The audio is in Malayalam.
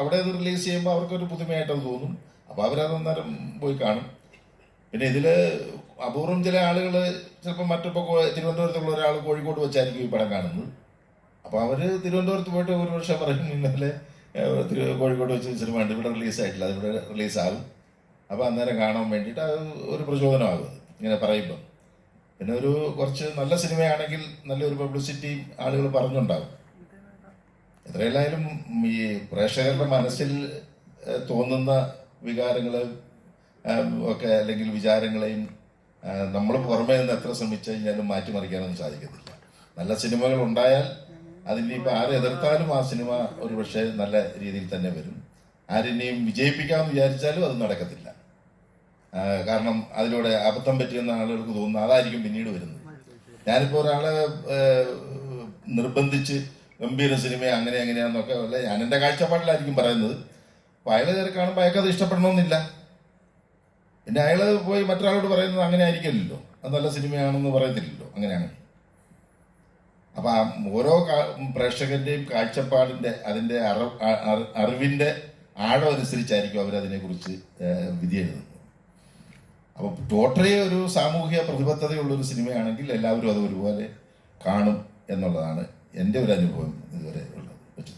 അവിടെ അത് റിലീസ് ചെയ്യുമ്പോൾ അവർക്കൊരു പുതുമയായിട്ടത് തോന്നും. അപ്പോൾ അവരത് അന്നേരം പോയി കാണും. പിന്നെ ഇതിൽ അപൂർവം ചില ആളുകൾ ചിലപ്പോൾ മറ്റിപ്പോൾ തിരുവനന്തപുരത്തുള്ള ഒരാൾ കോഴിക്കോട് വെച്ചായിരിക്കും ഈ പടം കാണുന്നത്. അപ്പോൾ അവർ തിരുവനന്തപുരത്ത് പോയിട്ട് ഒരു വർഷം പറയും ഇന്നലെ കോഴിക്കോട് വെച്ച് സിനിമ ഉണ്ട്, ഇവിടെ റിലീസായിട്ടില്ല, അതിവിടെ റിലീസാകും. അപ്പോൾ അന്നേരം കാണാൻ വേണ്ടിയിട്ട് അത് ഒരു പ്രചോദനമാകും ഇങ്ങനെ പറയുമ്പോൾ. പിന്നെ ഒരു കുറച്ച് നല്ല സിനിമയാണെങ്കിൽ നല്ലൊരു പബ്ലിസിറ്റി ആളുകൾ പറഞ്ഞുണ്ടാകും. എത്രയല്ലായാലും ഈ പ്രേക്ഷകരുടെ മനസ്സിൽ തോന്നുന്ന വികാരങ്ങൾ ഒക്കെ അല്ലെങ്കിൽ വിചാരങ്ങളെയും നമ്മൾ പുറമേ നിന്ന് എത്ര ശ്രമിച്ചു കഴിഞ്ഞാലും മാറ്റിമറിക്കാനൊന്നും സാധിക്കത്തില്ല. നല്ല സിനിമകൾ ഉണ്ടായാൽ അതിനിപ്പോൾ ആരെ എതിർത്താലും ആ സിനിമ ഒരു പക്ഷേ നല്ല രീതിയിൽ തന്നെ വരും. ആരെന്നെയും വിജയിപ്പിക്കാമെന്ന് വിചാരിച്ചാലും അത് നടക്കത്തില്ല. കാരണം അതിലൂടെ അബദ്ധം പറ്റിയെന്ന ആളുകൾക്ക് തോന്നുന്നു അതായിരിക്കും പിന്നീട് വരുന്നത്. ഞാനിപ്പോൾ ഒരാളെ നിർബന്ധിച്ച് ഗംഭീര സിനിമ അങ്ങനെയാണെന്നൊക്കെ അല്ല, ഞാൻ എൻ്റെ കാഴ്ചപ്പാടിലായിരിക്കും പറയുന്നത്. അപ്പോൾ അയാൾ കയറി കാണുമ്പോൾ അയാൾക്കത് ഇഷ്ടപ്പെടണമെന്നില്ല. പിന്നെ അയാൾ പോയി മറ്റൊരാളോട് പറയുന്നത് അങ്ങനെ ആയിരിക്കില്ലല്ലോ, അത് നല്ല സിനിമയാണെന്ന് പറയത്തില്ലല്ലോ അങ്ങനെയാണെങ്കിൽ. അപ്പം ഓരോ പ്രേക്ഷകന്റെയും കാഴ്ചപ്പാടിൻ്റെ അതിൻ്റെ അറിവിൻ്റെ ആഴം അനുസരിച്ചായിരിക്കും അവരതിനെക്കുറിച്ച് വിധി എഴുതുന്നത്. അപ്പോൾ ടോട്ടലി ഒരു സാമൂഹിക പ്രതിബദ്ധതയുള്ളൊരു സിനിമയാണെങ്കിൽ എല്ലാവരും അത് ഒരുപോലെ കാണും എന്നുള്ളതാണ് എൻ്റെ ഒരു അനുഭവം ഇതുവരെ ഉള്ളത് വെച്ച്